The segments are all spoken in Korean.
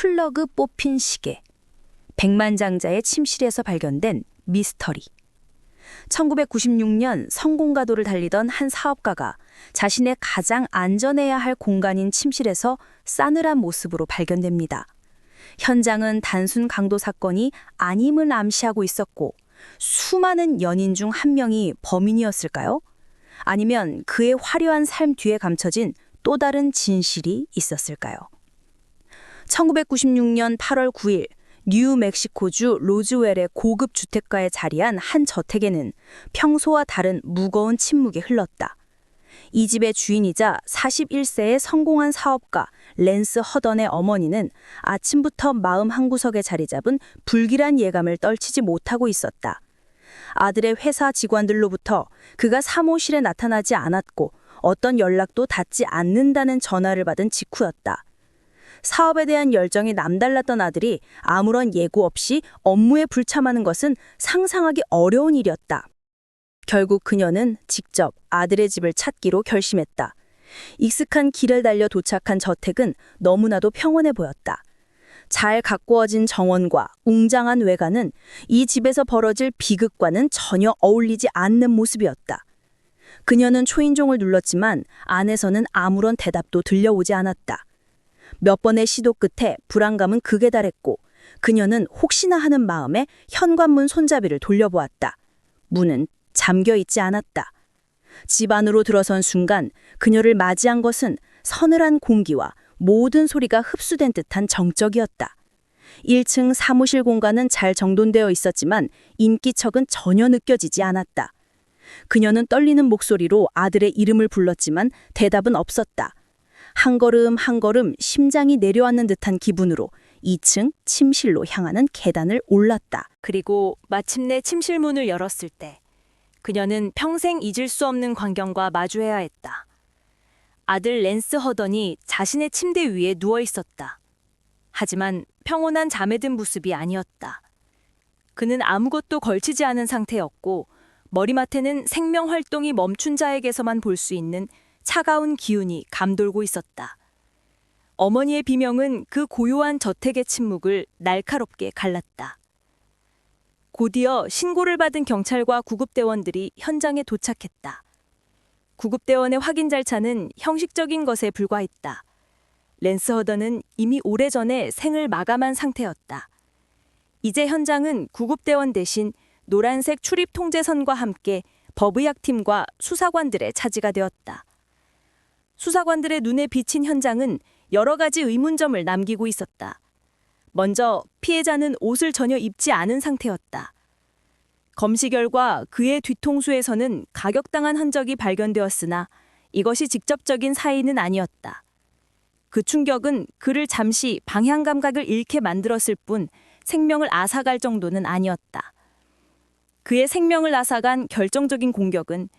플러그 뽑힌 시계. 백만장자의 침실에서 발견된 미스터리. 1996년 성공가도를 달리던 한 사업가가 자신의 가장 안전해야 할 공간인 침실에서 싸늘한 모습으로 발견됩니다. 현장은 단순 강도 사건이 아님을 암시하고 있었고, 수많은 연인 중 한 명이 범인이었을까요? 아니면 그의 화려한 삶 뒤에 감춰진 또 다른 진실이 있었을까요? 1996년 8월 9일 뉴멕시코주 로즈웰의 고급 주택가에 자리한 한 저택에는 평소와 다른 무거운 침묵이 흘렀다. 이 집의 주인이자 41세의 성공한 사업가 랜스 허던의 어머니는 아침부터 마음 한구석에 자리 잡은 불길한 예감을 떨치지 못하고 있었다. 아들의 회사 직원들로부터 그가 사무실에 나타나지 않았고 어떤 연락도 닿지 않는다는 전화를 받은 직후였다. 사업에 대한 열정이 남달랐던 아들이 아무런 예고 없이 업무에 불참하는 것은 상상하기 어려운 일이었다. 결국 그녀는 직접 아들의 집을 찾기로 결심했다. 익숙한 길을 달려 도착한 저택은 너무나도 평온해 보였다. 잘 가꾸어진 정원과 웅장한 외관은 이 집에서 벌어질 비극과는 전혀 어울리지 않는 모습이었다. 그녀는 초인종을 눌렀지만 안에서는 아무런 대답도 들려오지 않았다. 몇 번의 시도 끝에 불안감은 극에 달했고 그녀는 혹시나 하는 마음에 현관문 손잡이를 돌려보았다. 문은 잠겨 있지 않았다. 집 안으로 들어선 순간 그녀를 맞이한 것은 서늘한 공기와 모든 소리가 흡수된 듯한 정적이었다. 1층 사무실 공간은 잘 정돈되어 있었지만 인기척은 전혀 느껴지지 않았다. 그녀는 떨리는 목소리로 아들의 이름을 불렀지만 대답은 없었다. 한 걸음 한 걸음 심장이 내려앉는 듯한 기분으로 2층 침실로 향하는 계단을 올랐다. 그리고 마침내 침실 문을 열었을 때 그녀는 평생 잊을 수 없는 광경과 마주해야 했다. 아들 랜스 허던이 자신의 침대 위에 누워 있었다. 하지만 평온한 잠에 든 모습이 아니었다. 그는 아무것도 걸치지 않은 상태였고 머리맡에는 생명 활동이 멈춘 자에게서만 볼 수 있는 차가운 기운이 감돌고 있었다. 어머니의 비명은 그 고요한 저택의 침묵을 날카롭게 갈랐다. 곧이어 신고를 받은 경찰과 구급대원들이 현장에 도착했다. 구급대원의 확인 절차는 형식적인 것에 불과했다. 랜스 허던은 이미 오래전에 생을 마감한 상태였다. 이제 현장은 구급대원 대신 노란색 출입 통제선과 함께 법의학팀과 수사관들의 차지가 되었다. 수사관들의 눈에 비친 현장은 여러 가지 의문점을 남기고 있었다. 먼저 피해자는 옷을 전혀 입지 않은 상태였다. 검시 결과 그의 뒤통수에서는 가격당한 흔적이 발견되었으나 이것이 직접적인 사인은 아니었다. 그 충격은 그를 잠시 방향 감각을 잃게 만들었을 뿐 생명을 앗아갈 정도는 아니었다. 그의 생명을 앗아간 결정적인 공격은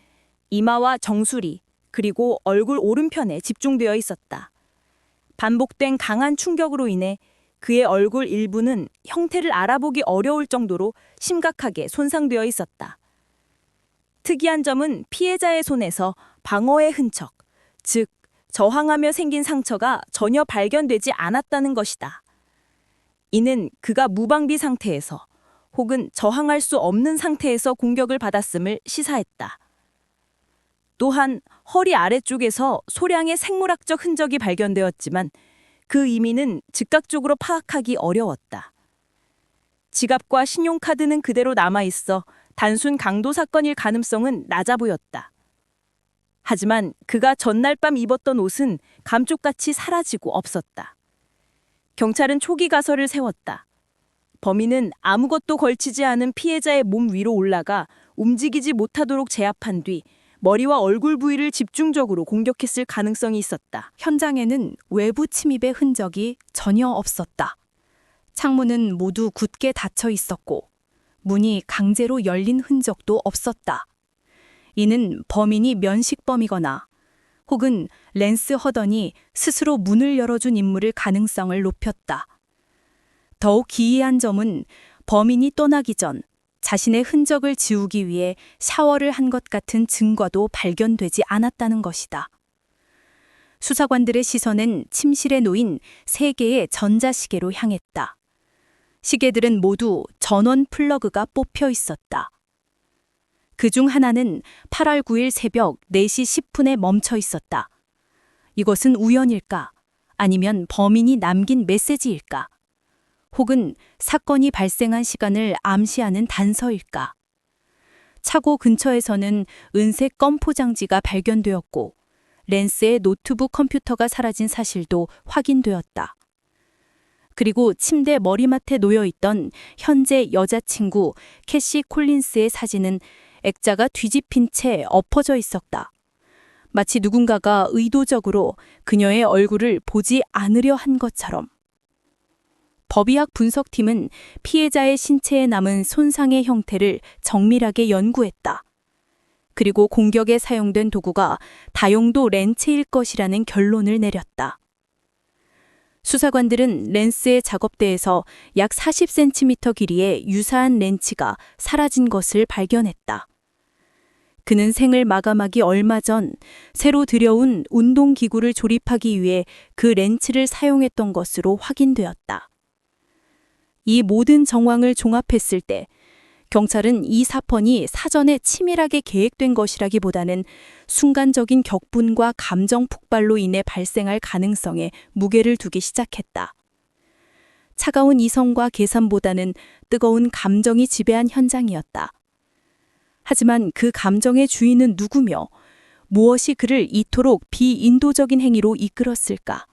이마와 정수리 그리고 얼굴 오른편에 집중되어 있었다. 반복된 강한 충격으로 인해 그의 얼굴 일부는 형태를 알아보기 어려울 정도로 심각하게 손상되어 있었다. 특이한 점은 피해자의 손에서 방어의 흔적, 즉 저항하며 생긴 상처가 전혀 발견되지 않았다는 것이다. 이는 그가 무방비 상태에서 혹은 저항할 수 없는 상태에서 공격을 받았음을 시사했다. 또한 허리 아래쪽에서 소량의 생물학적 흔적이 발견되었지만 그 의미는 즉각적으로 파악하기 어려웠다. 지갑과 신용카드는 그대로 남아있어 단순 강도 사건일 가능성은 낮아 보였다. 하지만 그가 전날 밤 입었던 옷은 감쪽같이 사라지고 없었다. 경찰은 초기 가설을 세웠다. 범인은 아무것도 걸치지 않은 피해자의 몸 위로 올라가 움직이지 못하도록 제압한 뒤 머리와 얼굴 부위를 집중적으로 공격했을 가능성이 있었다. 현장에는 외부 침입의 흔적이 전혀 없었다. 창문은 모두 굳게 닫혀 있었고 문이 강제로 열린 흔적도 없었다. 이는 범인이 면식범이거나 혹은 랜스 허던이 스스로 문을 열어준 인물일 가능성을 높였다. 더욱 기이한 점은 범인이 떠나기 전 자신의 흔적을 지우기 위해 샤워를 한 것 같은 증거도 발견되지 않았다는 것이다. 수사관들의 시선은 침실에 놓인 3개의 전자시계로 향했다. 시계들은 모두 전원 플러그가 뽑혀 있었다. 그중 하나는 8월 9일 새벽 4시 10분에 멈춰 있었다. 이것은 우연일까? 아니면 범인이 남긴 메시지일까? 혹은 사건이 발생한 시간을 암시하는 단서일까? 차고 근처에서는 은색 껌포장지가 발견되었고 랜스의 노트북 컴퓨터가 사라진 사실도 확인되었다. 그리고 침대 머리맡에 놓여있던 현재 여자친구 캐시 콜린스의 사진은 액자가 뒤집힌 채 엎어져 있었다. 마치 누군가가 의도적으로 그녀의 얼굴을 보지 않으려 한 것처럼. 법의학 분석팀은 피해자의 신체에 남은 손상의 형태를 정밀하게 연구했다. 그리고 공격에 사용된 도구가 다용도 렌치일 것이라는 결론을 내렸다. 수사관들은 랜스의 작업대에서 약 40cm 길이의 유사한 렌치가 사라진 것을 발견했다. 그는 생을 마감하기 얼마 전 새로 들여온 운동기구를 조립하기 위해 그 렌치를 사용했던 것으로 확인되었다. 이 모든 정황을 종합했을 때 경찰은 이 사건이 사전에 치밀하게 계획된 것이라기보다는 순간적인 격분과 감정 폭발로 인해 발생할 가능성에 무게를 두기 시작했다. 차가운 이성과 계산보다는 뜨거운 감정이 지배한 현장이었다. 하지만 그 감정의 주인은 누구며 무엇이 그를 이토록 비인도적인 행위로 이끌었을까?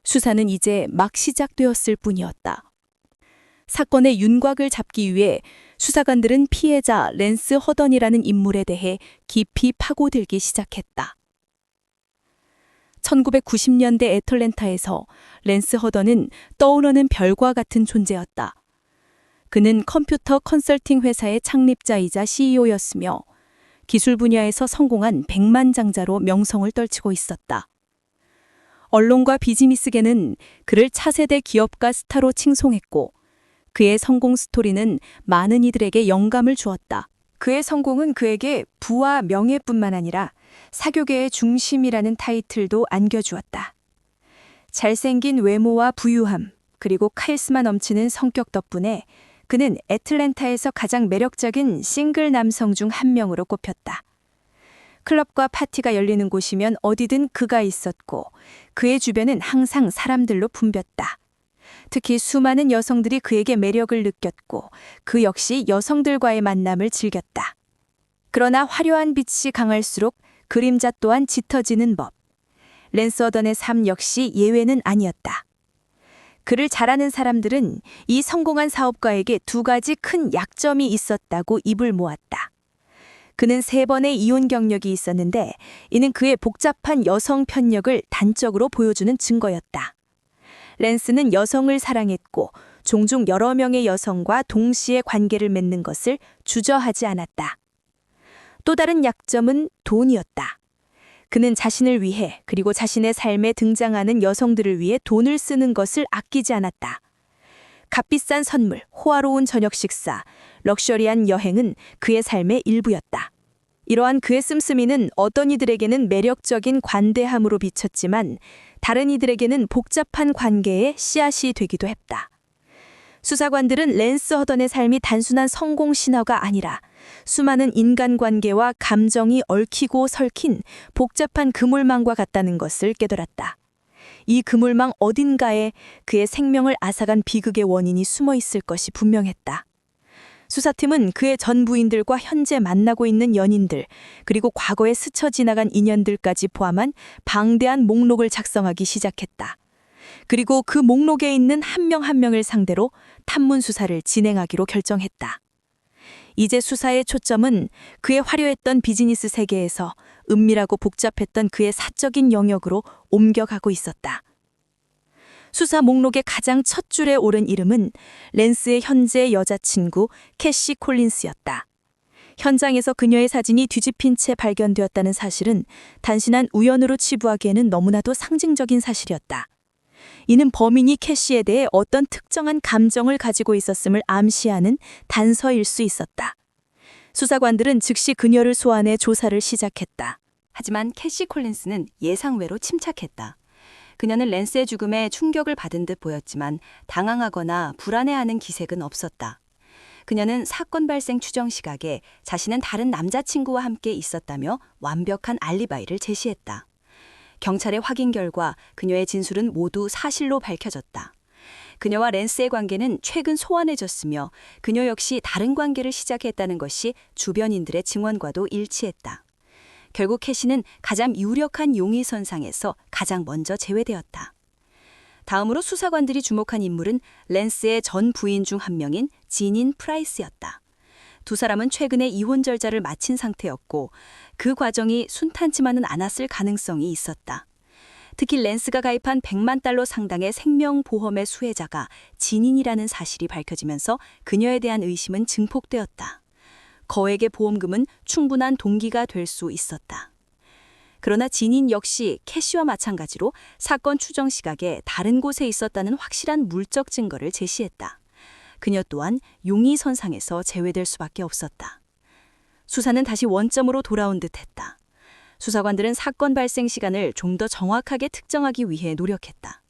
수사는 이제 막 시작되었을 뿐이었다. 사건의 윤곽을 잡기 위해 수사관들은 피해자 랜스 허던이라는 인물에 대해 깊이 파고들기 시작했다. 1990년대 애틀랜타에서 랜스 허던은 떠오르는 별과 같은 존재였다. 그는 컴퓨터 컨설팅 회사의 창립자이자 CEO였으며 기술 분야에서 성공한 백만장자로 명성을 떨치고 있었다. 언론과 비즈니스계는 그를 차세대 기업가 스타로 칭송했고 그의 성공 스토리는 많은 이들에게 영감을 주었다. 그의 성공은 그에게 부와 명예뿐만 아니라 사교계의 중심이라는 타이틀도 안겨주었다. 잘생긴 외모와 부유함, 그리고 카리스마 넘치는 성격 덕분에 그는 애틀랜타에서 가장 매력적인 싱글 남성 중 한 명으로 꼽혔다. 클럽과 파티가 열리는 곳이면 어디든 그가 있었고 그의 주변은 항상 사람들로 붐볐다. 특히 수많은 여성들이 그에게 매력을 느꼈고 그 역시 여성들과의 만남을 즐겼다. 그러나 화려한 빛이 강할수록 그림자 또한 짙어지는 법. 랜스 허던의 삶 역시 예외는 아니었다. 그를 잘 아는 사람들은 이 성공한 사업가에게 2가지 큰 약점이 있었다고 입을 모았다. 그는 3번의 이혼 경력이 있었는데 이는 그의 복잡한 여성 편력을 단적으로 보여주는 증거였다. 랜스는 여성을 사랑했고 종종 여러 명의 여성과 동시에 관계를 맺는 것을 주저하지 않았다. 또 다른 약점은 돈이었다. 그는 자신을 위해 그리고 자신의 삶에 등장하는 여성들을 위해 돈을 쓰는 것을 아끼지 않았다. 값비싼 선물, 호화로운 저녁 식사, 럭셔리한 여행은 그의 삶의 일부였다. 이러한 그의 씀씀이는 어떤 이들에게는 매력적인 관대함으로 비쳤지만 다른 이들에게는 복잡한 관계의 씨앗이 되기도 했다. 수사관들은 랜스 허던의 삶이 단순한 성공 신화가 아니라 수많은 인간관계와 감정이 얽히고 설킨 복잡한 그물망과 같다는 것을 깨달았다. 이 그물망 어딘가에 그의 생명을 앗아간 비극의 원인이 숨어 있을 것이 분명했다. 수사팀은 그의 전 부인들과 현재 만나고 있는 연인들, 그리고 과거에 스쳐 지나간 인연들까지 포함한 방대한 목록을 작성하기 시작했다. 그리고 그 목록에 있는 한 명 한 명을 상대로 탐문 수사를 진행하기로 결정했다. 이제 수사의 초점은 그의 화려했던 비즈니스 세계에서 은밀하고 복잡했던 그의 사적인 영역으로 옮겨가고 있었다. 수사 목록의 가장 첫 줄에 오른 이름은 랜스의 현재 여자친구 캐시 콜린스였다. 현장에서 그녀의 사진이 뒤집힌 채 발견되었다는 사실은 단순한 우연으로 치부하기에는 너무나도 상징적인 사실이었다. 이는 범인이 캐시에 대해 어떤 특정한 감정을 가지고 있었음을 암시하는 단서일 수 있었다. 수사관들은 즉시 그녀를 소환해 조사를 시작했다. 하지만 캐시 콜린스는 예상외로 침착했다. 그녀는 랜스의 죽음에 충격을 받은 듯 보였지만 당황하거나 불안해하는 기색은 없었다. 그녀는 사건 발생 추정 시각에 자신은 다른 남자친구와 함께 있었다며 완벽한 알리바이를 제시했다. 경찰의 확인 결과 그녀의 진술은 모두 사실로 밝혀졌다. 그녀와 랜스의 관계는 최근 소원해졌으며 그녀 역시 다른 관계를 시작했다는 것이 주변인들의 증언과도 일치했다. 결국 캐시는 가장 유력한 용의선상에서 가장 먼저 제외되었다. 다음으로 수사관들이 주목한 인물은 랜스의 전 부인 중 한 명인 지닌 프라이스였다. 두 사람은 최근에 이혼 절차를 마친 상태였고 그 과정이 순탄치만은 않았을 가능성이 있었다. 특히 랜스가 가입한 100만 달러 상당의 생명보험의 수혜자가 지닌이라는 사실이 밝혀지면서 그녀에 대한 의심은 증폭되었다. 거액의 보험금은 충분한 동기가 될 수 있었다. 그러나 지닌 역시 캐시와 마찬가지로 사건 추정 시각에 다른 곳에 있었다는 확실한 물적 증거를 제시했다. 그녀 또한 용의선상에서 제외될 수밖에 없었다. 수사는 다시 원점으로 돌아온 듯했다. 수사관들은 사건 발생 시간을 좀 더 정확하게 특정하기 위해 노력했다.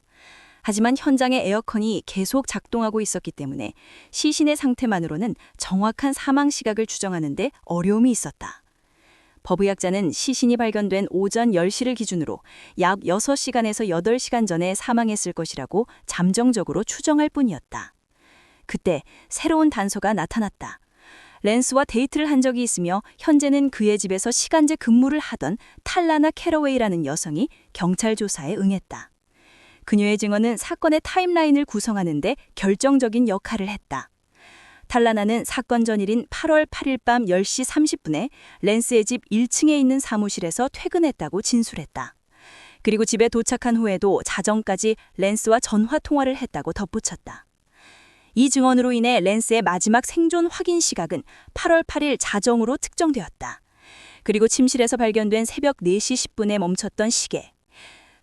하지만 현장의 에어컨이 계속 작동하고 있었기 때문에 시신의 상태만으로는 정확한 사망 시각을 추정하는 데 어려움이 있었다. 법의학자는 시신이 발견된 오전 10시를 기준으로 약 6시간에서 8시간 전에 사망했을 것이라고 잠정적으로 추정할 뿐이었다. 그때 새로운 단서가 나타났다. 랜스와 데이트를 한 적이 있으며 현재는 그의 집에서 시간제 근무를 하던 탈라나 캐러웨이라는 여성이 경찰 조사에 응했다. 그녀의 증언은 사건의 타임라인을 구성하는 데 결정적인 역할을 했다. 탈라나는 사건 전일인 8월 8일 밤 10시 30분에 랜스의 집 1층에 있는 사무실에서 퇴근했다고 진술했다. 그리고 집에 도착한 후에도 자정까지 랜스와 전화 통화를 했다고 덧붙였다. 이 증언으로 인해 랜스의 마지막 생존 확인 시각은 8월 8일 자정으로 특정되었다. 그리고 침실에서 발견된 새벽 4시 10분에 멈췄던 시계.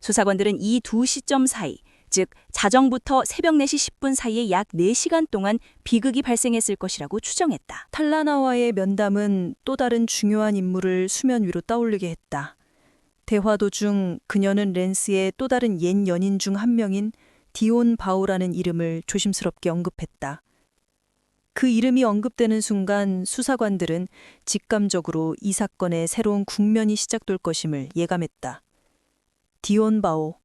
수사관들은 이 두 시점 사이, 즉 자정부터 새벽 4시 10분 사이에 약 4시간 동안 비극이 발생했을 것이라고 추정했다. 탈라나와의 면담은 또 다른 중요한 인물을 수면 위로 떠올리게 했다. 대화 도중 그녀는 랜스의 또 다른 옛 연인 중 한 명인 디온 바오라는 이름을 조심스럽게 언급했다. 그 이름이 언급되는 순간 수사관들은 직감적으로 이 사건의 새로운 국면이 시작될 것임을 예감했다. 디온 바오.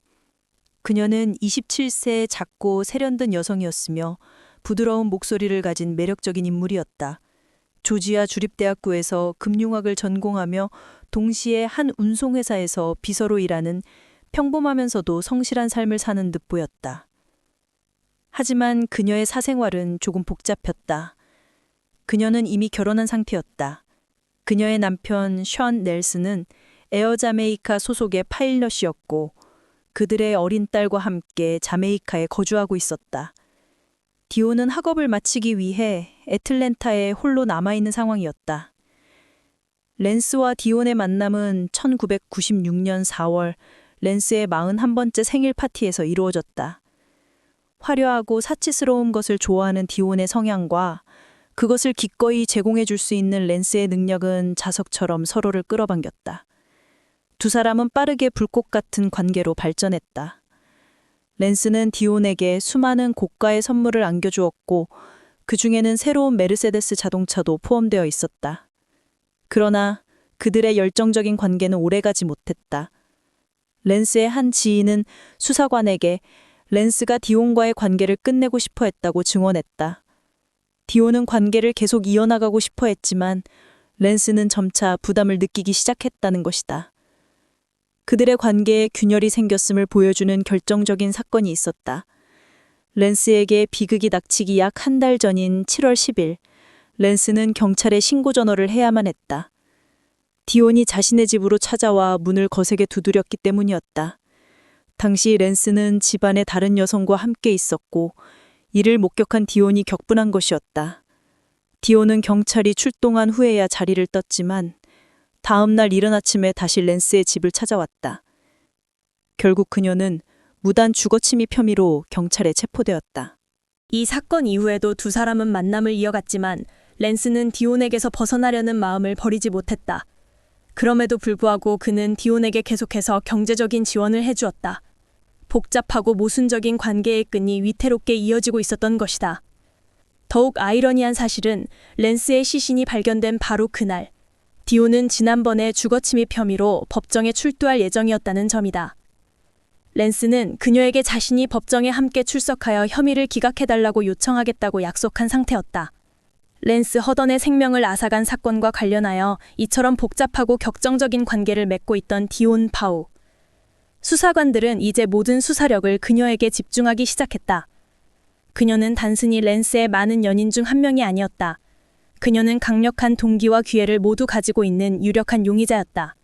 그녀는 27세의 작고 세련된 여성이었으며 부드러운 목소리를 가진 매력적인 인물이었다. 조지아 주립대학교에서 금융학을 전공하며 동시에 한 운송회사에서 비서로 일하는 평범하면서도 성실한 삶을 사는 듯 보였다. 하지만 그녀의 사생활은 조금 복잡했다. 그녀는 이미 결혼한 상태였다. 그녀의 남편 션 넬슨은 에어 자메이카 소속의 파일럿이었고 그들의 어린 딸과 함께 자메이카에 거주하고 있었다. 디오는 학업을 마치기 위해 애틀랜타에 홀로 남아있는 상황이었다. 랜스와 디온의 만남은 1996년 4월 랜스의 41번째 생일 파티에서 이루어졌다. 화려하고 사치스러운 것을 좋아하는 디온의 성향과 그것을 기꺼이 제공해 줄 수 있는 랜스의 능력은 자석처럼 서로를 끌어당겼다. 두 사람은 빠르게 불꽃 같은 관계로 발전했다. 랜스는 디온에게 수많은 고가의 선물을 안겨주었고 그 중에는 새로운 메르세데스 자동차도 포함되어 있었다. 그러나 그들의 열정적인 관계는 오래가지 못했다. 랜스의 한 지인은 수사관에게 랜스가 디온과의 관계를 끝내고 싶어 했다고 증언했다. 디온은 관계를 계속 이어나가고 싶어 했지만 랜스는 점차 부담을 느끼기 시작했다는 것이다. 그들의 관계에 균열이 생겼음을 보여주는 결정적인 사건이 있었다. 랜스에게 비극이 닥치기 약 한 달 전인 7월 10일, 랜스는 경찰에 신고 전화를 해야만 했다. 디온이 자신의 집으로 찾아와 문을 거세게 두드렸기 때문이었다. 당시 랜스는 집안의 다른 여성과 함께 있었고 이를 목격한 디온이 격분한 것이었다. 디온은 경찰이 출동한 후에야 자리를 떴지만 다음 날 이른 아침에 다시 랜스의 집을 찾아왔다. 결국 그녀는 무단 주거침입 혐의로 경찰에 체포되었다. 이 사건 이후에도 두 사람은 만남을 이어갔지만 랜스는 디온에게서 벗어나려는 마음을 버리지 못했다. 그럼에도 불구하고 그는 디온에게 계속해서 경제적인 지원을 해주었다. 복잡하고 모순적인 관계의 끈이 위태롭게 이어지고 있었던 것이다. 더욱 아이러니한 사실은 랜스의 시신이 발견된 바로 그날, 디온은 지난번에 주거침입 혐의로 법정에 출두할 예정이었다는 점이다. 랜스는 그녀에게 자신이 법정에 함께 출석하여 혐의를 기각해달라고 요청하겠다고 약속한 상태였다. 랜스 허던의 생명을 앗아간 사건과 관련하여 이처럼 복잡하고 격정적인 관계를 맺고 있던 디온 파우. 수사관들은 이제 모든 수사력을 그녀에게 집중하기 시작했다. 그녀는 단순히 랜스의 많은 연인 중 한 명이 아니었다. 그녀는 강력한 동기와 기회를 모두 가지고 있는 유력한 용의자였다.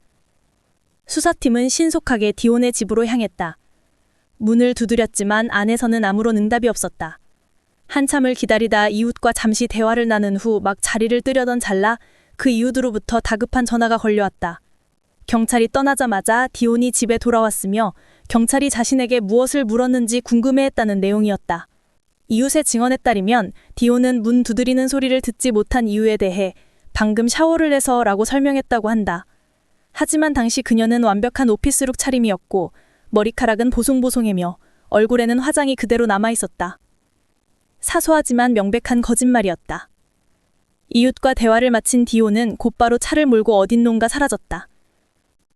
수사팀은 신속하게 디온의 집으로 향했다. 문을 두드렸지만 안에서는 아무런 응답이 없었다. 한참을 기다리다 이웃과 잠시 대화를 나눈 후 막 자리를 뜨려던 찰나 그 이웃으로부터 다급한 전화가 걸려왔다. 경찰이 떠나자마자 디온이 집에 돌아왔으며 경찰이 자신에게 무엇을 물었는지 궁금해했다는 내용이었다. 이웃의 증언에 따르면 디온은 문 두드리는 소리를 듣지 못한 이유에 대해 방금 샤워를 해서 라고 설명했다고 한다. 하지만 당시 그녀는 완벽한 오피스룩 차림이었고 머리카락은 보송보송해며 얼굴에는 화장이 그대로 남아있었다. 사소하지만 명백한 거짓말이었다. 이웃과 대화를 마친 디온은 곧바로 차를 몰고 어딘론가 사라졌다.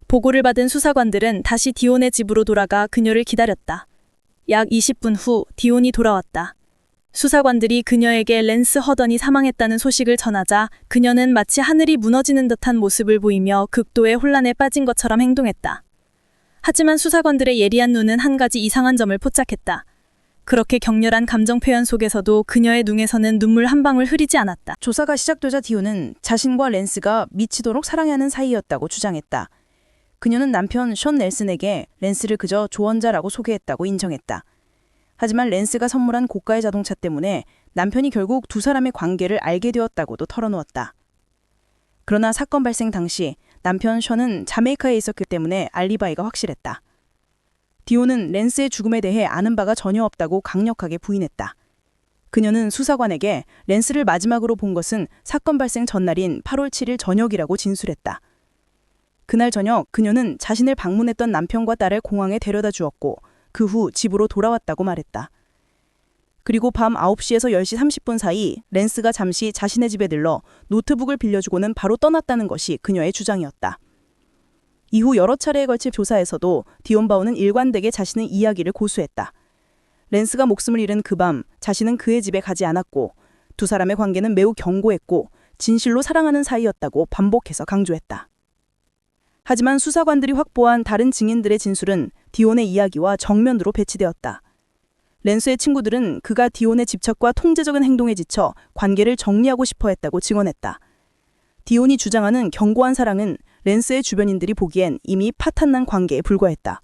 보고를 받은 수사관들은 다시 디온의 집으로 돌아가 그녀를 기다렸다. 약 20분 후 디온이 돌아왔다. 수사관들이 그녀에게 랜스 허던이 사망했다는 소식을 전하자 그녀는 마치 하늘이 무너지는 듯한 모습을 보이며 극도의 혼란에 빠진 것처럼 행동했다. 하지만 수사관들의 예리한 눈은 한 가지 이상한 점을 포착했다. 그렇게 격렬한 감정 표현 속에서도 그녀의 눈에서는 눈물 한 방울 흐리지 않았다. 조사가 시작되자 디온은 자신과 랜스가 미치도록 사랑하는 사이였다고 주장했다. 그녀는 남편 션 넬슨에게 랜스를 그저 조언자라고 소개했다고 인정했다. 하지만 랜스가 선물한 고가의 자동차 때문에 남편이 결국 두 사람의 관계를 알게 되었다고도 털어놓았다. 그러나 사건 발생 당시 남편 션은 자메이카에 있었기 때문에 알리바이가 확실했다. 디온은 랜스의 죽음에 대해 아는 바가 전혀 없다고 강력하게 부인했다. 그녀는 수사관에게 랜스를 마지막으로 본 것은 사건 발생 전날인 8월 7일 저녁이라고 진술했다. 그날 저녁 그녀는 자신을 방문했던 남편과 딸을 공항에 데려다 주었고 그 후 집으로 돌아왔다고 말했다. 그리고 밤 9시에서 10시 30분 사이 랜스가 잠시 자신의 집에 들러 노트북을 빌려주고는 바로 떠났다는 것이 그녀의 주장이었다. 이후 여러 차례에 걸친 조사에서도 디온 바우는 일관되게 자신의 이야기를 고수했다. 랜스가 목숨을 잃은 그 밤 자신은 그의 집에 가지 않았고 두 사람의 관계는 매우 견고했고 진실로 사랑하는 사이였다고 반복해서 강조했다. 하지만 수사관들이 확보한 다른 증인들의 진술은 디온의 이야기와 정면으로 배치되었다. 랜스의 친구들은 그가 디온의 집착과 통제적인 행동에 지쳐 관계를 정리하고 싶어 했다고 증언했다. 디온이 주장하는 견고한 사랑은 랜스의 주변인들이 보기엔 이미 파탄난 관계에 불과했다.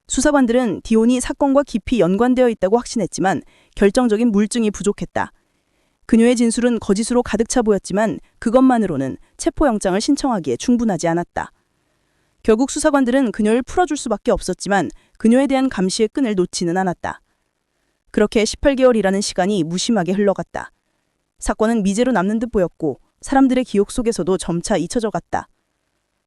수사관들은 디온이 사건과 깊이 연관되어 있다고 확신했지만 결정적인 물증이 부족했다. 그녀의 진술은 거짓으로 가득 차 보였지만 그것만으로는 체포영장을 신청하기에 충분하지 않았다. 결국 수사관들은 그녀를 풀어줄 수밖에 없었지만 그녀에 대한 감시의 끈을 놓지는 않았다. 그렇게 18개월이라는 시간이 무심하게 흘러갔다. 사건은 미제로 남는 듯 보였고 사람들의 기억 속에서도 점차 잊혀져 갔다.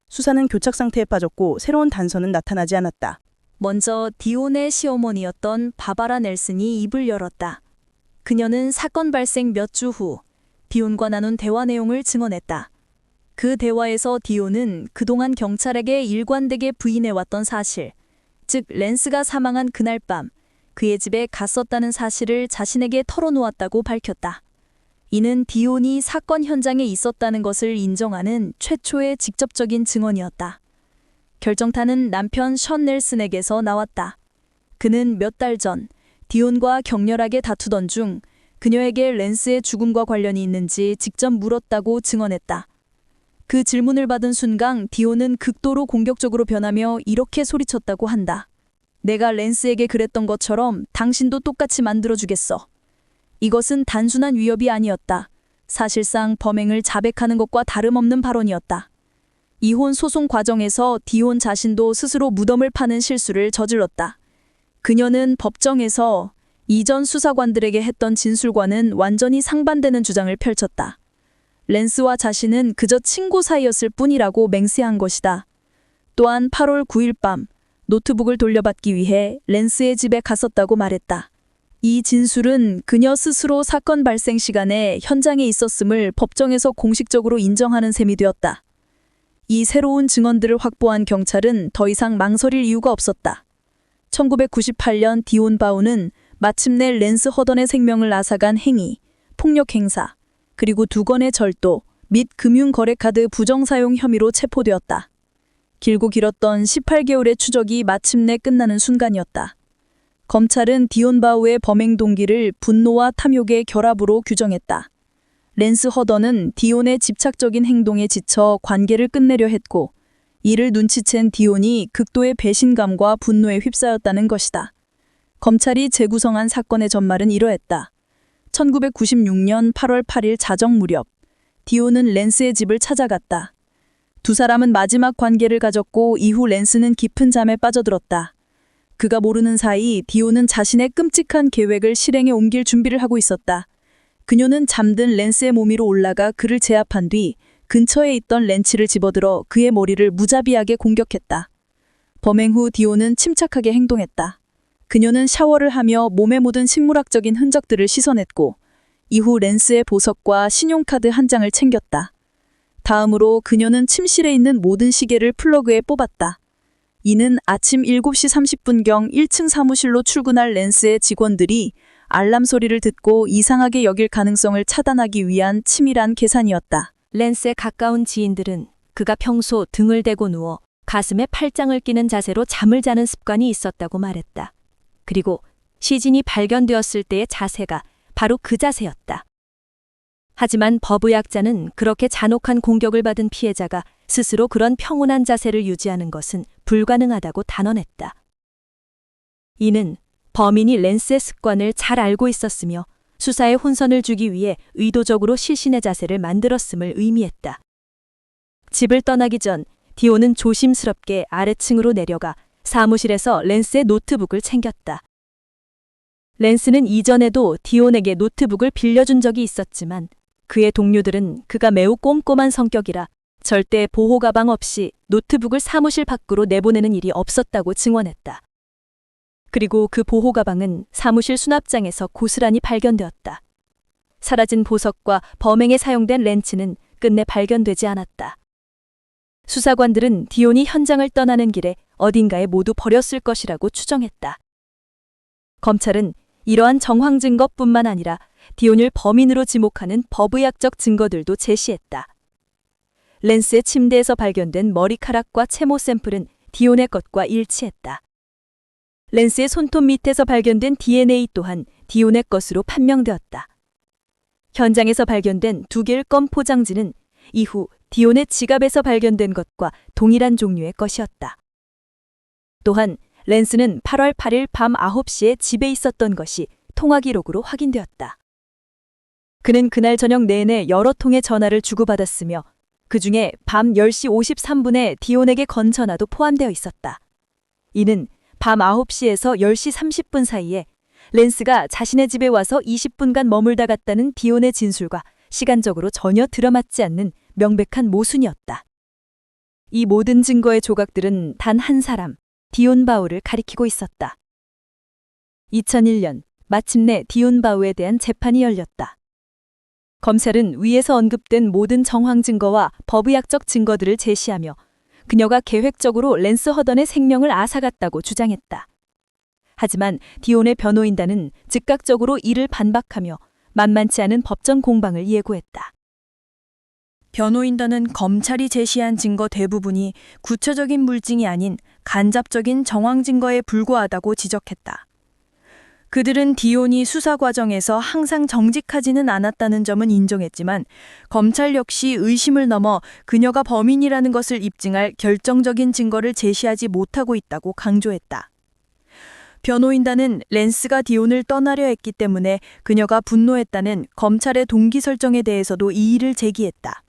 수사는 교착 상태에 빠졌고 새로운 단서는 나타나지 않았다. 먼저 디온의 시어머니였던 바바라 넬슨이 입을 열었다. 그녀는 사건 발생 몇 주 후 디온과 나눈 대화 내용을 증언했다. 그 대화에서 디온은 그동안 경찰에게 일관되게 부인해왔던 사실, 즉 랜스가 사망한 그날 밤 그의 집에 갔었다는 사실을 자신에게 털어놓았다고 밝혔다. 이는 디온이 사건 현장에 있었다는 것을 인정하는 최초의 직접적인 증언이었다. 결정타는 남편 션 넬슨에게서 나왔다. 그는 몇 달 전 디온과 격렬하게 다투던 중 그녀에게 랜스의 죽음과 관련이 있는지 직접 물었다고 증언했다. 그 질문을 받은 순간 디온은 극도로 공격적으로 변하며 이렇게 소리쳤다고 한다. 내가 랜스에게 그랬던 것처럼 당신도 똑같이 만들어주겠어. 이것은 단순한 위협이 아니었다. 사실상 범행을 자백하는 것과 다름없는 발언이었다. 이혼 소송 과정에서 디온 자신도 스스로 무덤을 파는 실수를 저질렀다. 그녀는 법정에서 이전 수사관들에게 했던 진술과는 완전히 상반되는 주장을 펼쳤다. 랜스와 자신은 그저 친구 사이였을 뿐이라고 맹세한 것이다. 또한 8월 9일 밤 노트북을 돌려받기 위해 랜스의 집에 갔었다고 말했다. 이 진술은 그녀 스스로 사건 발생 시간에 현장에 있었음을 법정에서 공식적으로 인정하는 셈이 되었다. 이 새로운 증언들을 확보한 경찰은 더 이상 망설일 이유가 없었다. 1998년 디온 바우는 마침내 랜스 허던의 생명을 앗아간 행위, 폭력 행사, 그리고 2건의 절도 및 금융거래카드 부정사용 혐의로 체포되었다. 길고 길었던 18개월의 추적이 마침내 끝나는 순간이었다. 검찰은 디온 바우의 범행 동기를 분노와 탐욕의 결합으로 규정했다. 랜스 허던은 디온의 집착적인 행동에 지쳐 관계를 끝내려 했고, 이를 눈치챈 디온이 극도의 배신감과 분노에 휩싸였다는 것이다. 검찰이 재구성한 사건의 전말은 이러했다. 1996년 8월 8일 자정 무렵, 디온은 랜스의 집을 찾아갔다. 두 사람은 마지막 관계를 가졌고 이후 랜스는 깊은 잠에 빠져들었다. 그가 모르는 사이 디온은 자신의 끔찍한 계획을 실행에 옮길 준비를 하고 있었다. 그녀는 잠든 랜스의 몸 위로 올라가 그를 제압한 뒤 근처에 있던 렌치를 집어들어 그의 머리를 무자비하게 공격했다. 범행 후 디온은 침착하게 행동했다. 그녀는 샤워를 하며 몸에 묻은 식물학적인 흔적들을 씻어냈고, 이후 랜스의 보석과 신용카드 한 장을 챙겼다. 다음으로 그녀는 침실에 있는 모든 시계를 플러그에 뽑았다. 이는 아침 7시 30분경 1층 사무실로 출근할 랜스의 직원들이 알람 소리를 듣고 이상하게 여길 가능성을 차단하기 위한 치밀한 계산이었다. 랜스에 가까운 지인들은 그가 평소 등을 대고 누워 가슴에 팔짱을 끼는 자세로 잠을 자는 습관이 있었다고 말했다. 그리고 시신이 발견되었을 때의 자세가 바로 그 자세였다. 하지만 법의학자는 그렇게 잔혹한 공격을 받은 피해자가 스스로 그런 평온한 자세를 유지하는 것은 불가능하다고 단언했다. 이는 범인이 랜스의 습관을 잘 알고 있었으며 수사에 혼선을 주기 위해 의도적으로 실신의 자세를 만들었음을 의미했다. 집을 떠나기 전 디온은 조심스럽게 아래층으로 내려가 사무실에서 랜스의 노트북을 챙겼다. 랜스는 이전에도 디온에게 노트북을 빌려준 적이 있었지만 그의 동료들은 그가 매우 꼼꼼한 성격이라 절대 보호 가방 없이 노트북을 사무실 밖으로 내보내는 일이 없었다고 증언했다. 그리고 그 보호 가방은 사무실 수납장에서 고스란히 발견되었다. 사라진 보석과 범행에 사용된 렌치는 끝내 발견되지 않았다. 수사관들은 디온이 현장을 떠나는 길에 어딘가에 모두 버렸을 것이라고 추정했다. 검찰은 이러한 정황 증거뿐만 아니라 디온을 범인으로 지목하는 법의학적 증거들도 제시했다. 랜스의 침대에서 발견된 머리카락과 채모 샘플은 디온의 것과 일치했다. 랜스의 손톱 밑에서 발견된 DNA 또한 디온의 것으로 판명되었다. 현장에서 발견된 2개의 껌 포장지는 이후 디온의 지갑에서 발견된 것과 동일한 종류의 것이었다. 또한 랜스는 8월 8일 밤 9시에 집에 있었던 것이 통화 기록으로 확인되었다. 그는 그날 저녁 내내 여러 통의 전화를 주고받았으며 그중에 밤 10시 53분에 디온에게 건 전화도 포함되어 있었다. 이는 밤 9시에서 10시 30분 사이에 랜스가 자신의 집에 와서 20분간 머물다 갔다는 디온의 진술과 시간적으로 전혀 들어맞지 않는 명백한 모순이었다. 이 모든 증거의 조각들은 단 한 사람, 디온 바우를 가리키고 있었다. 2001년 마침내 디온 바우에 대한 재판이 열렸다. 검찰은 위에서 언급된 모든 정황 증거와 법의학적 증거들을 제시하며 그녀가 계획적으로 랜스 허던의 생명을 앗아갔다고 주장했다. 하지만 디온의 변호인단은 즉각적으로 이를 반박하며 만만치 않은 법정 공방을 예고했다. 변호인단은 검찰이 제시한 증거 대부분이 구체적인 물증이 아닌 간접적인 정황 증거에 불과하다고 지적했다. 그들은 디온이 수사 과정에서 항상 정직하지는 않았다는 점은 인정했지만 검찰 역시 의심을 넘어 그녀가 범인이라는 것을 입증할 결정적인 증거를 제시하지 못하고 있다고 강조했다. 변호인단은 랜스가 디온을 떠나려 했기 때문에 그녀가 분노했다는 검찰의 동기 설정에 대해서도 이의를 제기했다.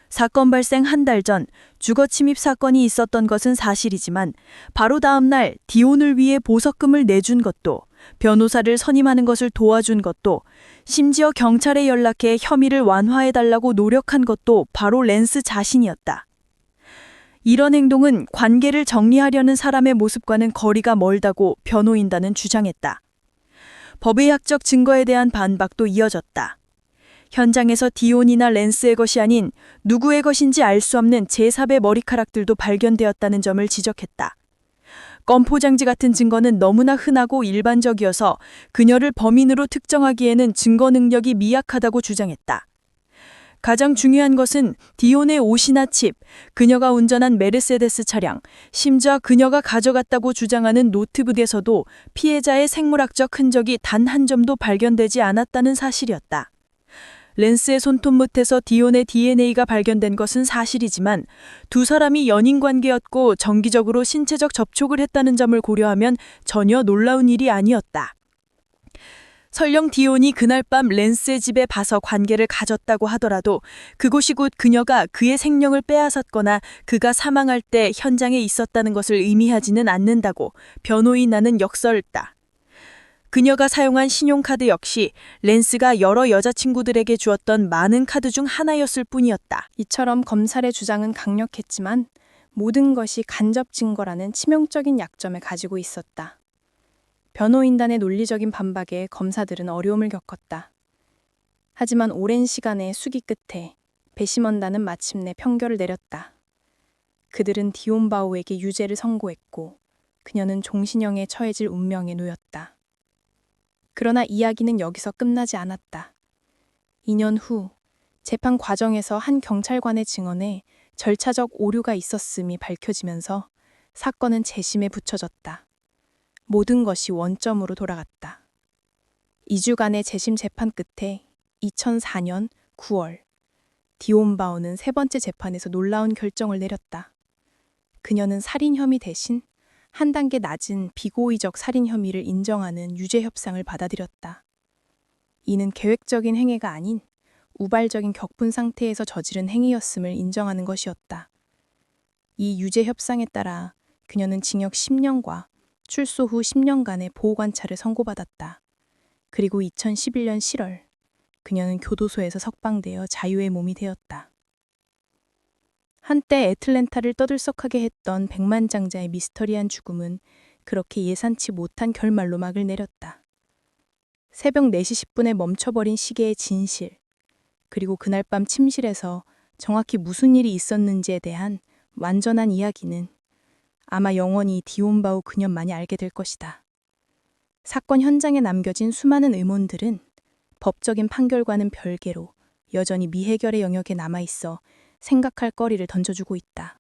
사건 발생 한 달 전 주거 침입 사건이 있었던 것은 사실이지만 바로 다음 날 디온을 위해 보석금을 내준 것도 변호사를 선임하는 것을 도와준 것도, 심지어 경찰에 연락해 혐의를 완화해달라고 노력한 것도 바로 랜스 자신이었다. 이런 행동은 관계를 정리하려는 사람의 모습과는 거리가 멀다고 변호인단은 주장했다. 법의학적 증거에 대한 반박도 이어졌다. 현장에서 디온이나 랜스의 것이 아닌 누구의 것인지 알 수 없는 제3의 머리카락들도 발견되었다는 점을 지적했다. 껌포장지 같은 증거는 너무나 흔하고 일반적이어서 그녀를 범인으로 특정하기에는 증거 능력이 미약하다고 주장했다. 가장 중요한 것은 디온의 옷이나 칩, 그녀가 운전한 메르세데스 차량, 심지어 그녀가 가져갔다고 주장하는 노트북에서도 피해자의 생물학적 흔적이 단 한 점도 발견되지 않았다는 사실이었다. 랜스의 손톱 끝에서 디온의 DNA가 발견된 것은 사실이지만 두 사람이 연인 관계였고 정기적으로 신체적 접촉을 했다는 점을 고려하면 전혀 놀라운 일이 아니었다. 설령 디온이 그날 밤 랜스의 집에 봐서 관계를 가졌다고 하더라도 그곳이 곧 그녀가 그의 생명을 빼앗았거나 그가 사망할 때 현장에 있었다는 것을 의미하지는 않는다고 변호인단은 역설했다. 그녀가 사용한 신용카드 역시 랜스가 여러 여자친구들에게 주었던 많은 카드 중 하나였을 뿐이었다. 이처럼 검찰의 주장은 강력했지만 모든 것이 간접 증거라는 치명적인 약점을 가지고 있었다. 변호인단의 논리적인 반박에 검사들은 어려움을 겪었다. 하지만 오랜 시간의 수기 끝에 배심원단은 마침내 평결을 내렸다. 그들은 디온 바우에게 유죄를 선고했고 그녀는 종신형에 처해질 운명에 놓였다. 그러나 이야기는 여기서 끝나지 않았다. 2년 후 재판 과정에서 한 경찰관의 증언에 절차적 오류가 있었음이 밝혀지면서 사건은 재심에 붙여졌다. 모든 것이 원점으로 돌아갔다. 2주간의 재심 재판 끝에 2004년 9월 디온 바우는 세 번째 재판에서 놀라운 결정을 내렸다. 그녀는 살인 혐의 대신 한 단계 낮은 비고의적 살인 혐의를 인정하는 유죄 협상을 받아들였다. 이는 계획적인 행위가 아닌 우발적인 격분 상태에서 저지른 행위였음을 인정하는 것이었다. 이 유죄 협상에 따라 그녀는 징역 10년과 출소 후 10년간의 보호관찰을 선고받았다. 그리고 2011년 7월 그녀는 교도소에서 석방되어 자유의 몸이 되었다. 한때 애틀랜타를 떠들썩하게 했던 백만장자의 미스터리한 죽음은 그렇게 예상치 못한 결말로 막을 내렸다. 새벽 4시 10분에 멈춰버린 시계의 진실, 그리고 그날 밤 침실에서 정확히 무슨 일이 있었는지에 대한 완전한 이야기는 아마 영원히 디온 바우 그녀만이 알게 될 것이다. 사건 현장에 남겨진 수많은 의문들은 법적인 판결과는 별개로 여전히 미해결의 영역에 남아있어 생각할 거리를 던져주고 있다.